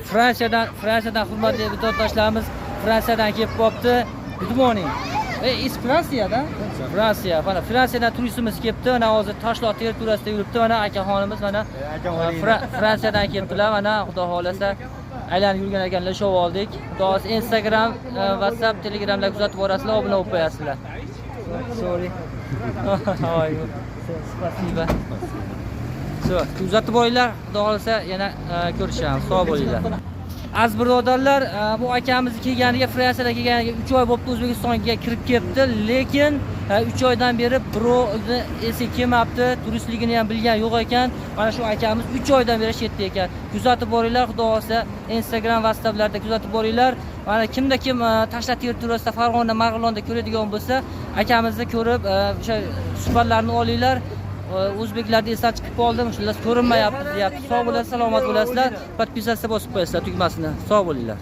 Fransiyadan hurmatli vatandoshlarimiz Fransiyadan kelib qopti. Good morning. Is Fransiyada? Fransiya. Mana Fransiyadan turistimiz kelibdi. Mana hozir Toshloq territoriyasida yuribdi. Mana akaxonimiz mana Fransiyadan kelibdilar. Mana xudo xolasa aylanib yurgan ekanlar, show oldik. Xudo xolasa Instagram, WhatsApp, Telegramda kuzatib borasizlar, obuna bo'lib qo'yasizlar. Sorry. Hoy. Spasiba. So, kuzatib boringlar. Xudo xolasa yana ko'rishamiz. Sog' bo'linglar. Az birodarlar, bu akamiz kelganiga, Fransiyadan kelganiga 3 oy bo'libdi, O'zbekistonga kirib kelibdi, lekin 3 oydan beri birovni esi kelmabdi, turistligini ham bilgan yo'q ekan. Mana shu akamiz 3 oydan beri shu yerda ekan. Kuzatib boringlar, xudo xolasa Instagram, WhatsApplarda kuzatib boringlar. Mana kimda kim Toshloq territoriyasida, Farg'ona, Marg'ilonda ko'radigan bo'lsa, akamizni ko'rib, o'sha suhbatlarni olinglar. O'zbeklarda esdan chiqib qoldim, shular ko'rinmayapti deyapti. Sog' bo'lasizlar, salomat bo'lasizlar. Podpisatsiya bosib qo'yasizlar tugmasini. Sog' bo'linglar.